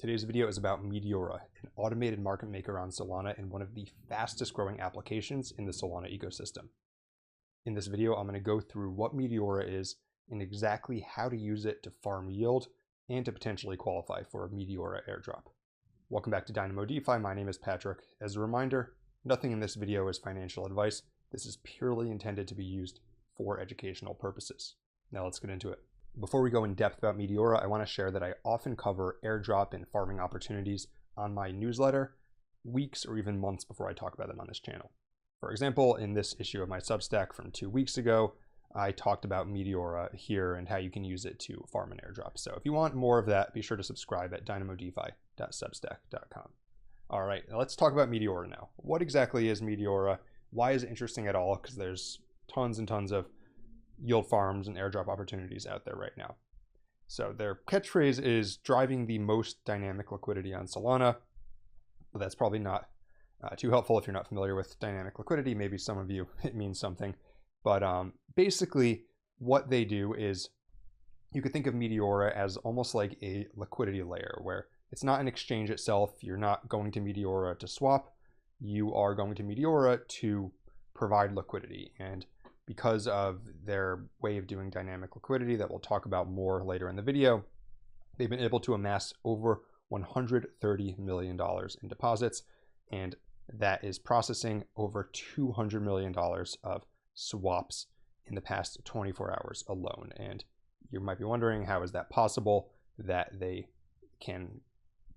Today's video is about Meteora, an automated market maker on Solana and one of the fastest growing applications in the Solana ecosystem. In this video, I'm going to go through what Meteora is and exactly how to use it to farm yield and to potentially qualify for a Meteora airdrop. Welcome back to Dynamo DeFi. My name is Patrick. As a reminder, nothing in this video is financial advice. This is purely intended to be used for educational purposes. Now let's get into it. Before we go in depth about Meteora, I want to share that I often cover airdrop and farming opportunities on my newsletter weeks or even months before I talk about them on this channel. For example, in this issue of my Substack from 2 weeks ago, I talked about Meteora here and how you can use it to farm an airdrop. So if you want more of that, be sure to subscribe at dynamodefi.substack.com. All right, let's talk about Meteora now. What exactly is Meteora? Why is it interesting at all? Because there's tons and tons of yield farms and airdrop opportunities out there right now. So their catchphrase is driving the most dynamic liquidity on Solana. But that's probably not too helpful if you're not familiar with dynamic liquidity. Maybe some of you, it means something. But basically what they do is you could think of Meteora as almost like a liquidity layer where it's not an exchange itself. You're not going to Meteora to swap. You are going to Meteora to provide liquidity. And because of their way of doing dynamic liquidity that we'll talk about more later in the video, they've been able to amass over $130 million in deposits, and that is processing over $200 million of swaps in the past 24 hours alone. And you might be wondering, how is that possible that they can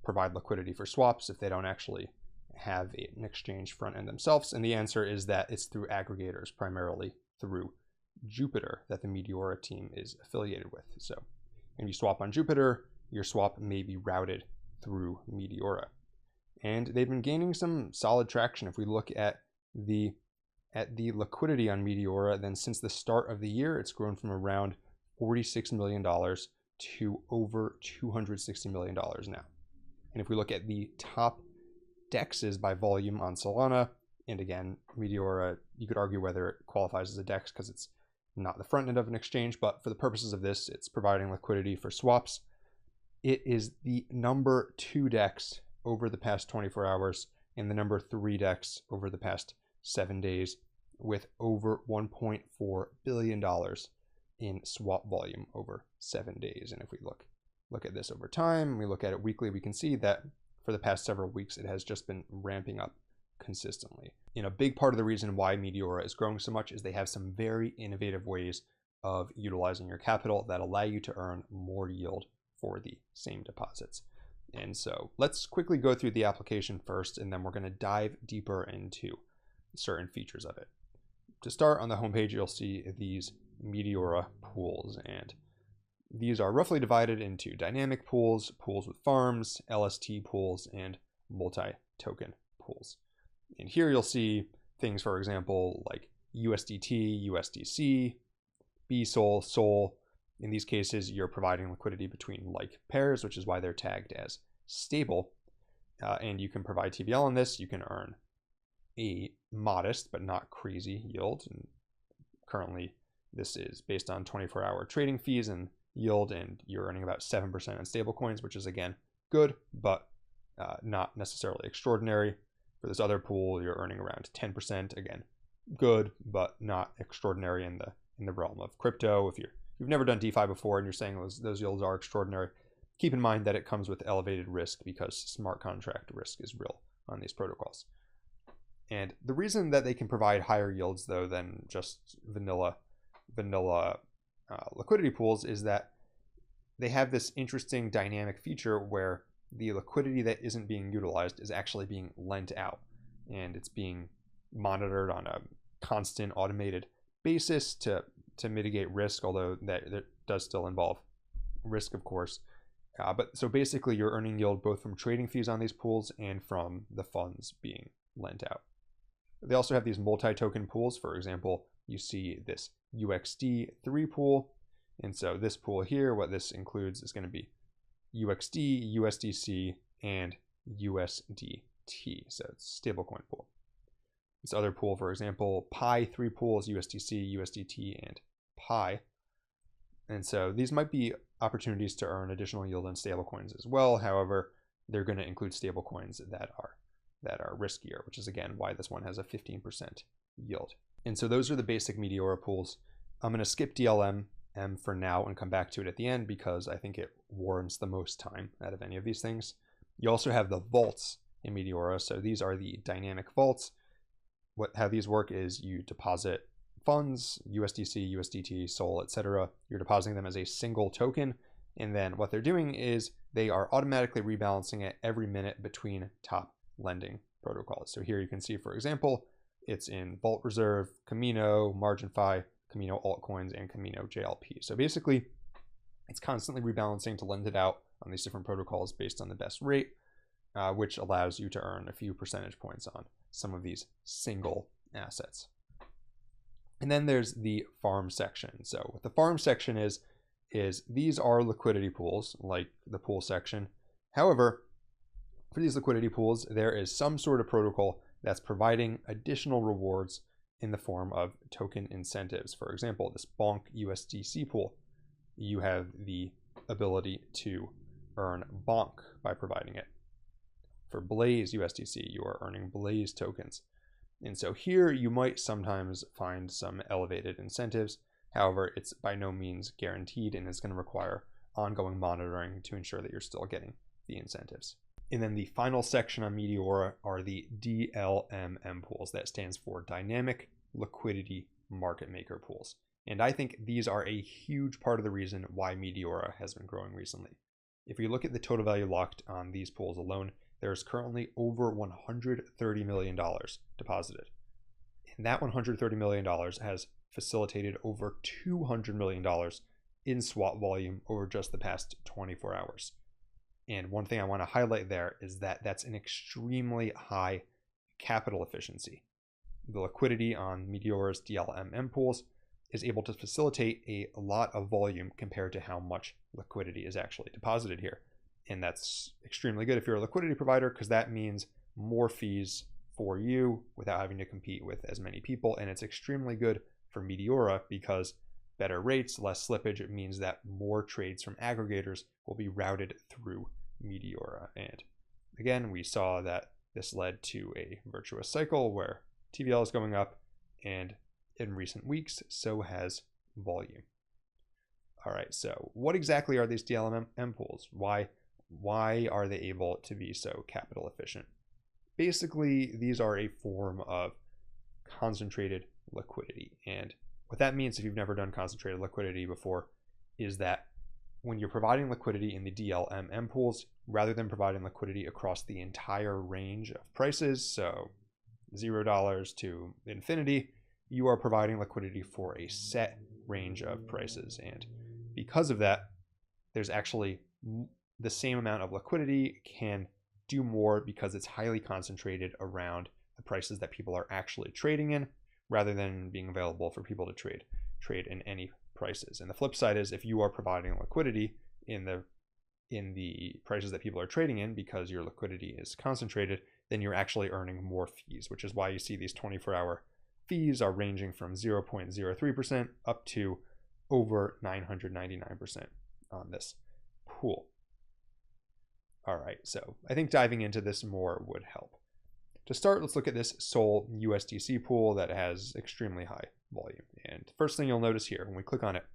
provide liquidity for swaps if they don't actually have an exchange front end themselves? And the answer is that it's through aggregators, primarily through Jupiter, that the Meteora team is affiliated with. So when you swap on Jupiter, your swap may be routed through Meteora. And they've been gaining some solid traction. If we look at the liquidity on Meteora, then since the start of the year, it's grown from around $46 million to over $260 million now. And if we look at the top DEXs by volume on Solana, and again, Meteora, you could argue whether it qualifies as a DEX because it's not the front end of an exchange, but for the purposes of this, it's providing liquidity for swaps. It is the number 2 DEX over the past 24 hours and the number 3 DEX over the past 7 days, with over $1.4 billion in swap volume over 7 days. And if we look at this over time, we look at it weekly, we can see that for the past several weeks, it has just been ramping up consistently. And a big part of the reason why Meteora is growing so much is they have some very innovative ways of utilizing your capital that allow you to earn more yield for the same deposits. And so let's quickly go through the application first, and then we're going to dive deeper into certain features of it. To start, on the homepage, you'll see these Meteora pools, and these are roughly divided into dynamic pools, pools with farms, LST pools, and multi-token pools. And here you'll see things, for example, like USDT, USDC, BSOL, SOL. In these cases, you're providing liquidity between like pairs, which is why they're tagged as stable. And you can provide TVL on this. You can earn a modest but not crazy yield. And currently, this is based on 24-hour trading fees and yield, and you're earning about 7% on stablecoins, which is, again, good, but not necessarily extraordinary. For this other pool, you're earning around 10%. Again, good, but not extraordinary in the realm of crypto. If you've never done DeFi before and you're saying those yields are extraordinary, keep in mind that it comes with elevated risk because smart contract risk is real on these protocols. And the reason that they can provide higher yields, though, than just vanilla liquidity pools is that they have this interesting dynamic feature where the liquidity that isn't being utilized is actually being lent out, and it's being monitored on a constant automated basis to mitigate risk, although that does still involve risk, of course. But so basically you're earning yield both from trading fees on these pools and from the funds being lent out. They also have these multi-token pools. For example, you see this UXD3 pool. And so this pool here, what this includes is going to be UXD, USDC, and USDT. So it's stablecoin pool. This other pool, for example, Pi 3 pools, USDC, USDT, and Pi. And so these might be opportunities to earn additional yield on stablecoins as well. However, they're going to include stable coins that are riskier, which is again why this one has a 15% yield. And so those are the basic Meteora pools. I'm going to skip DLMM for now and come back to it at the end because I think it warrants the most time out of any of these things. You also have the vaults in Meteora. So these are the dynamic vaults. How these work is you deposit funds, USDC, USDT, SOL, etc. You're depositing them as a single token. And then what they're doing is they are automatically rebalancing it every minute between top lending protocols. So here you can see, for example, it's in Vault Reserve, Camino, MarginFi, Camino altcoins, and Camino JLP. So basically, it's constantly rebalancing to lend it out on these different protocols based on the best rate, which allows you to earn a few percentage points on some of these single assets. And then there's the farm section. So what the farm section is these are liquidity pools like the pool section. However, for these liquidity pools, there is some sort of protocol that's providing additional rewards in the form of token incentives. For example, this Bonk USDC pool, you have the ability to earn Bonk by providing it. For Blaze USDC, you are earning Blaze tokens. And so here you might sometimes find some elevated incentives. However, it's by no means guaranteed and it's going to require ongoing monitoring to ensure that you're still getting the incentives. And then the final section on Meteora are the DLMM pools. That stands for Dynamic Liquidity Market Maker pools. And I think these are a huge part of the reason why Meteora has been growing recently. If you look at the total value locked on these pools alone, there's currently over $130 million deposited. And that $130 million has facilitated over $200 million in swap volume over just the past 24 hours. And one thing I want to highlight there is that that's an extremely high capital efficiency. The liquidity on Meteora's DLMM pools is able to facilitate a lot of volume compared to how much liquidity is actually deposited here. And that's extremely good if you're a liquidity provider, because that means more fees for you without having to compete with as many people. And it's extremely good for Meteora because better rates, less slippage, it means that more trades from aggregators will be routed through Meteora. And again, we saw that this led to a virtuous cycle where TVL is going up, and in recent weeks, so has volume. All right, so what exactly are these DLMM pools? Why are they able to be so capital efficient? Basically, these are a form of concentrated liquidity. And what that means, if you've never done concentrated liquidity before, is that when you're providing liquidity in the DLMM pools, rather than providing liquidity across the entire range of prices, so $0 to infinity, you are providing liquidity for a set range of prices. And because of that, there's actually the same amount of liquidity can do more because it's highly concentrated around the prices that people are actually trading in, rather than being available for people to trade in any prices. And the flip side is, if you are providing liquidity in the prices that people are trading in because your liquidity is concentrated, then you're actually earning more fees, which is why you see these 24-hour fees are ranging from 0.03% up to over 999% on this pool. All right, so I think diving into this more would help. To start, let's look at this SOL USDC pool that has extremely high volume. And the first thing you'll notice here, when we click on it,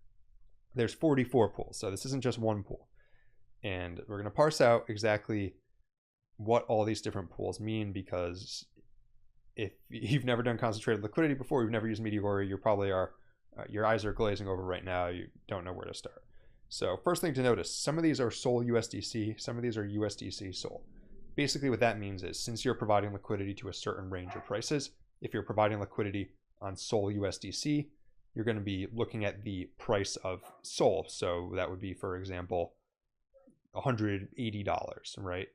there's 44 pools. So this isn't just one pool. And we're going to parse out exactly what all these different pools mean, because if you've never done concentrated liquidity before, you've never used Meteora, you probably are, your eyes are glazing over right now. You don't know where to start. So first thing to notice, some of these are SOL USDC, some of these are USDC SOL. Basically what that means is, since you're providing liquidity to a certain range of prices, if you're providing liquidity on SOL USDC, you're going to be looking at the price of SOL. So that would be, for example, $180, right?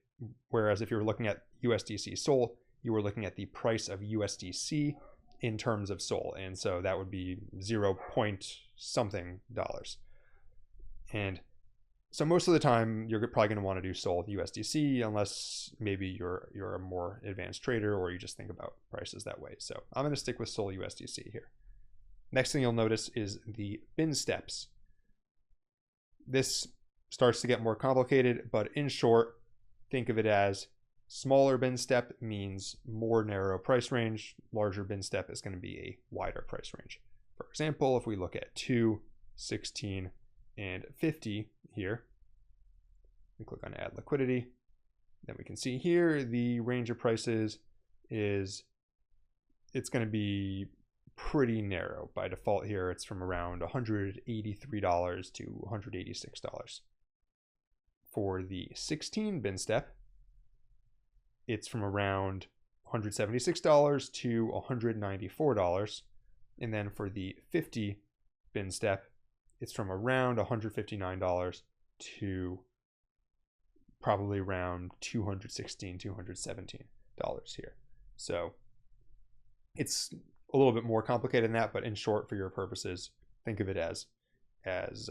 Whereas if you're looking at USDC SOL, you were looking at the price of USDC in terms of SOL. And so that would be 0 point something dollars. And so most of the time, you're probably going to want to do SOL USDC, unless maybe you're a more advanced trader or you just think about prices that way. So I'm going to stick with SOL USDC here. Next thing you'll notice is the bin steps. This starts to get more complicated, but in short, think of it as smaller bin step means more narrow price range. Larger bin step is going to be a wider price range. For example, if we look at 2, 16, and 50 here, we click on add liquidity, then we can see here the range of prices is, it's going to be pretty narrow. By default here, it's from around $183 to $186. For the 16 bin step, it's from around $176 to $194. And then for the 50 bin step, it's from around $159 to probably around $216, $217 here. So it's a little bit more complicated than that, but in short, for your purposes, think of it as that.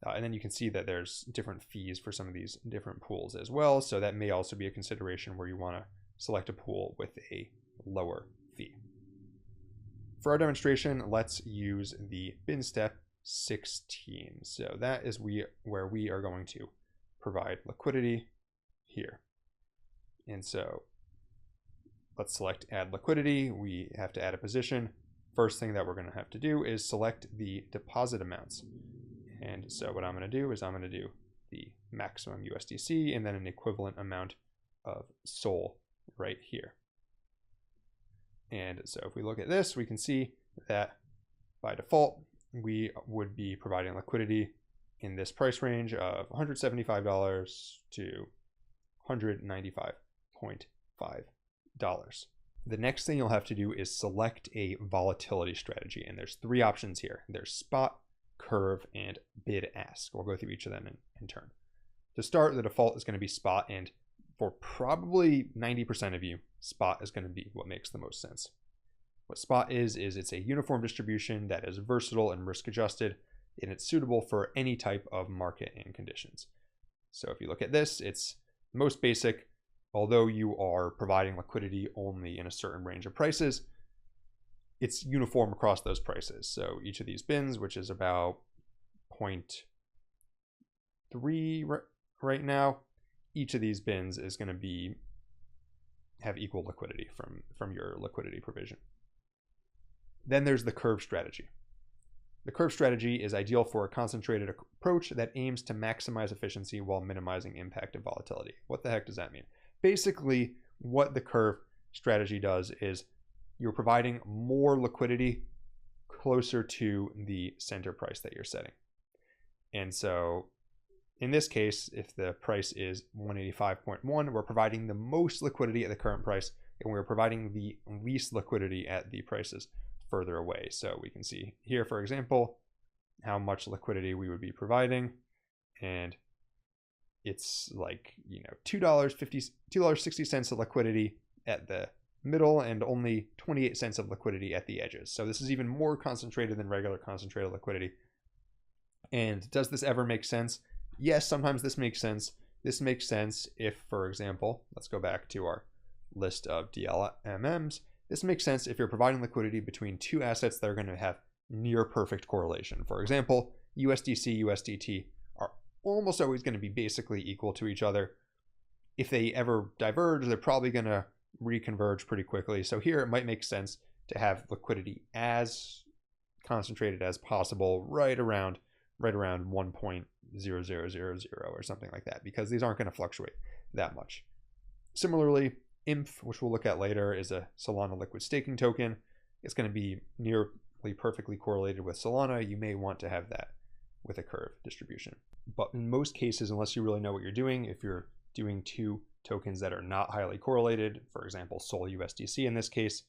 And then you can see that there's different fees for some of these different pools as well. So that may also be a consideration where you want to select a pool with a lower fee. For our demonstration, let's use the bin step 16. So that is where we are going to provide liquidity here. And so let's select add liquidity. We have to add a position. First thing that we're going to have to do is select the deposit amounts. And so what I'm going to do is I'm going to do the maximum USDC and then an equivalent amount of SOL right here. And so if we look at this, we can see that by default, we would be providing liquidity in this price range of $175 to $195.5. The next thing you'll have to do is select a volatility strategy. And there's 3 options here. There's spot, curve, and bid ask. We'll go through each of them in turn. To start, the default is going to be spot, and for probably 90% of you, spot is going to be what makes the most sense. What spot is it's a uniform distribution that is versatile and risk adjusted, and it's suitable for any type of market and conditions. So if you look at this, it's most basic. Although you are providing liquidity only in a certain range of prices, it's uniform across those prices. So each of these bins, which is about 0.3 right now, each of these bins is going to have equal liquidity from your liquidity provision. Then there's the curve strategy. The curve strategy is ideal for a concentrated approach that aims to maximize efficiency while minimizing impact of volatility. What the heck does that mean? Basically, what the curve strategy does is you're providing more liquidity closer to the center price that you're setting. And so in this case, if the price is 185.1, we're providing the most liquidity at the current price, and we're providing the least liquidity at the prices further away. So we can see here, for example, how much liquidity we would be providing. And it's like, $2.60 of liquidity at the middle and only 28 cents of liquidity at the edges. So this is even more concentrated than regular concentrated liquidity. And does this ever make sense? Yes, sometimes this makes sense. This makes sense if, for example, let's go back to our list of DLMMs. This makes sense if you're providing liquidity between 2 assets that are going to have near perfect correlation. For example, USDC, USDT are almost always going to be basically equal to each other. If they ever diverge, they're probably going to reconverge pretty quickly. So here it might make sense to have liquidity as concentrated as possible, right around 1.0000 or something like that, because these aren't going to fluctuate that much. Similarly, INF, which we'll look at later, is a Solana liquid staking token. It's going to be nearly perfectly correlated with Solana. You may want to have that with a curve distribution. But in most cases, unless you really know what you're doing, if you're doing 2 tokens that are not highly correlated, for example, SOL USDC in this case,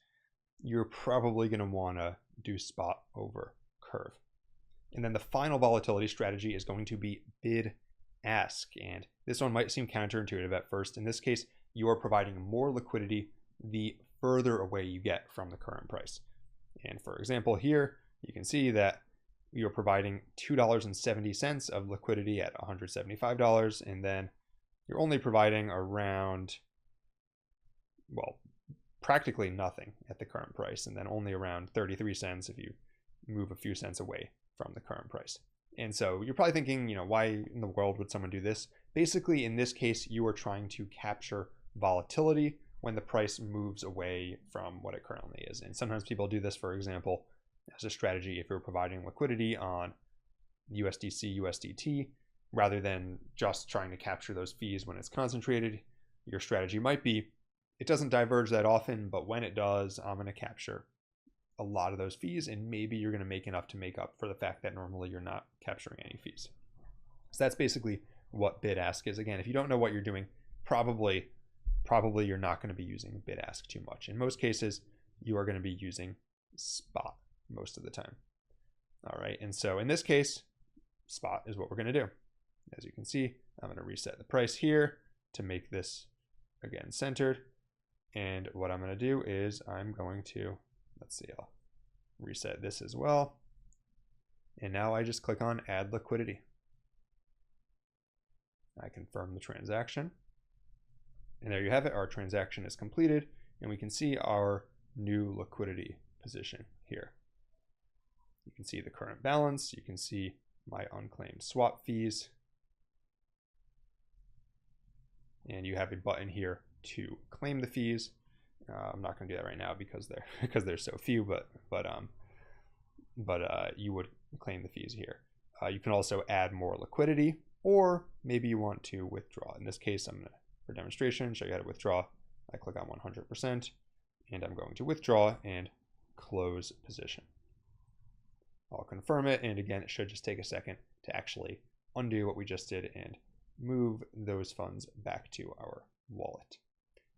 you're probably going to want to do spot over curve. And then the final volatility strategy is going to be bid ask. And this one might seem counterintuitive at first. In this case, you are providing more liquidity the further away you get from the current price. And for example, here you can see that you're providing $2.70 of liquidity at $175, and then you're only providing around, well, practically nothing at the current price, and then only around 33 cents if you move a few cents away from the current price. And so you're probably thinking, why in the world would someone do this? Basically, in this case, you are trying to capture volatility when the price moves away from what it currently is. And sometimes people do this, for example, as a strategy if you're providing liquidity on USDC, USDT, rather than just trying to capture those fees when it's concentrated. Your strategy might be, it doesn't diverge that often, but when it does, I'm going to capture a lot of those fees, and maybe you're going to make enough to make up for the fact that normally you're not capturing any fees. So that's basically what bid ask is. Again, if you don't know what you're doing, probably you're not going to be using bid ask too much. In most cases, you are going to be using spot most of the time. All right, and so in this case, spot is what we're going to do. As you can see, I'm going to reset the price here to make this again centered. And what I'm going to do is I'm going to, let's see, I'll reset this as well. And now I just click on add liquidity. I confirm the transaction. And there you have it. Our transaction is completed, and we can see our new liquidity position here. You can see the current balance. You can see my unclaimed swap fees. And you have a button here to claim the fees. I'm not going to do that right now because there's so few, but you would claim the fees here. You can also add more liquidity, or maybe you want to withdraw. In this case, I'm going to, for demonstration, show you how to withdraw. I click on 100%, and I'm going to withdraw and close position. I'll confirm it, and again, it should just take a second to actually undo what we just did and move those funds back to our wallet.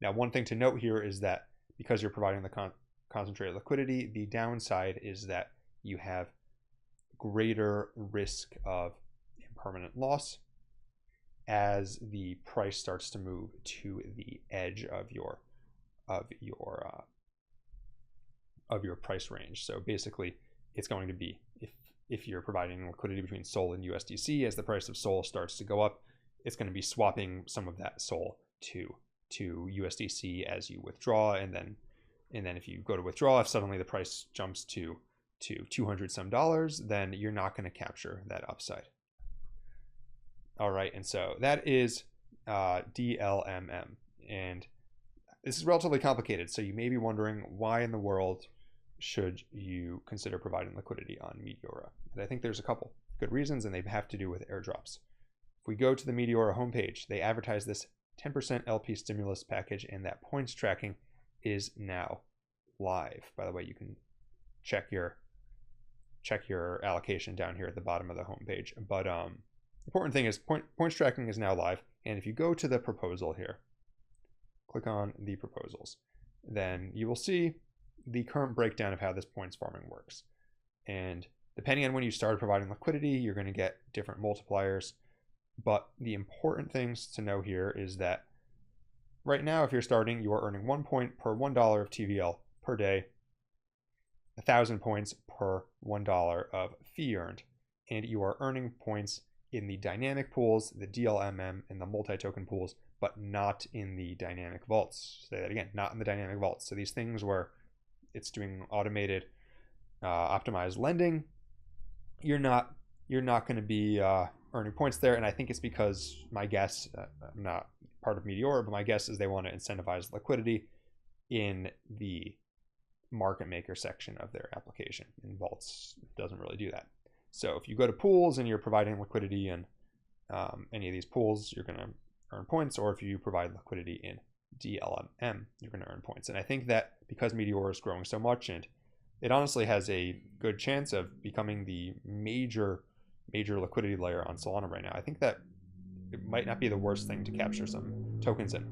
Now, one thing to note here is that because you're providing the concentrated liquidity, the downside is that you have greater risk of impermanent loss as the price starts to move to the edge of your price range. So basically, it's going to be, if you're providing liquidity between SOL and USDC, as the price of SOL starts to go up, it's going to be swapping some of that SOL to USDC as you withdraw, and then if you go to withdraw, if suddenly the price jumps to $200 some, then you're not going to capture that upside. All right, and so that is DLMM, and this is relatively complicated. So you may be wondering, why in the world should you consider providing liquidity on Meteora? And I think there's a couple good reasons, and they have to do with airdrops. If we go to the Meteora homepage, they advertise this 10% LP stimulus package, and that points tracking is now live. By the way, you can check your allocation down here at the bottom of the homepage. But important thing is points tracking is now live. And if you go to the proposal here, click on the proposals, then you will see the current breakdown of how this points farming works. And depending on when you started providing liquidity, you're going to get different multipliers. But the important things to know here is that right now, if you're starting, you are earning 1 point per $1 of TVL per day, 1,000 points per $1 of fee earned. And you are earning points in the dynamic pools, the DLMM, and the multi-token pools, but not in the dynamic vaults. Say that again, not in the dynamic vaults. So these things where it's doing automated optimized lending, you're not going to be earning points there. And I think it's because, my guess, I'm not part of Meteora, but my guess is they want to incentivize liquidity in the market maker section of their application. And vaults doesn't really do that. So if you go to pools and you're providing liquidity in any of these pools, you're going to earn points. Or if you provide liquidity in DLMM, you're going to earn points. And I think that because Meteora is growing so much, and it honestly has a good chance of becoming the major liquidity layer on Solana right now, I think that it might not be the worst thing to capture some tokens in.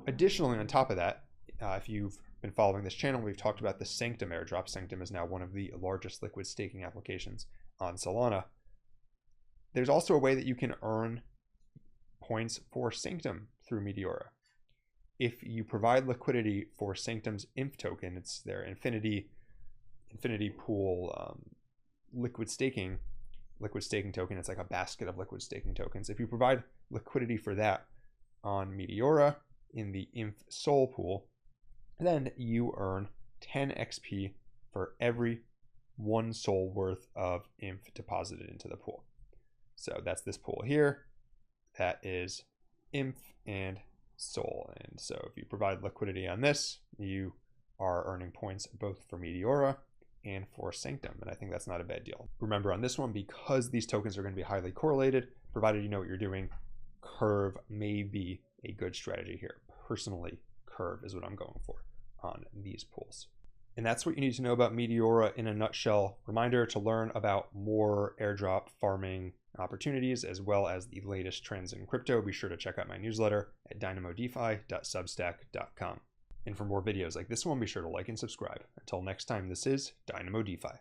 Additionally, on top of that, if you've been following this channel, we've talked about the Sanctum airdrop. Sanctum is now one of the largest liquid staking applications on Solana. There's also a way that you can earn points for Sanctum through Meteora. If you provide liquidity for Sanctum's INF token, it's their infinity pool liquid staking token. It's like a basket of liquid staking tokens. If you provide liquidity for that on Meteora in the INF SOL pool, then you earn 10 XP for every 1 SOL worth of INF deposited into the pool. So that's this pool here. that is INF and SOL. And so if you provide liquidity on this, you are earning points both for Meteora and for Sanctum. And I think that's not a bad deal. Remember on this one, because these tokens are going to be highly correlated, provided you know what you're doing, Curve may be a good strategy here. Personally, Curve is what I'm going for on these pools. And that's what you need to know about Meteora in a nutshell. Reminder to learn about more airdrop farming opportunities as well as the latest trends in crypto. Be sure to check out my newsletter at dynamodefi.substack.com. And for more videos like this one, be sure to like and subscribe. Until next time, this is Dynamo DeFi.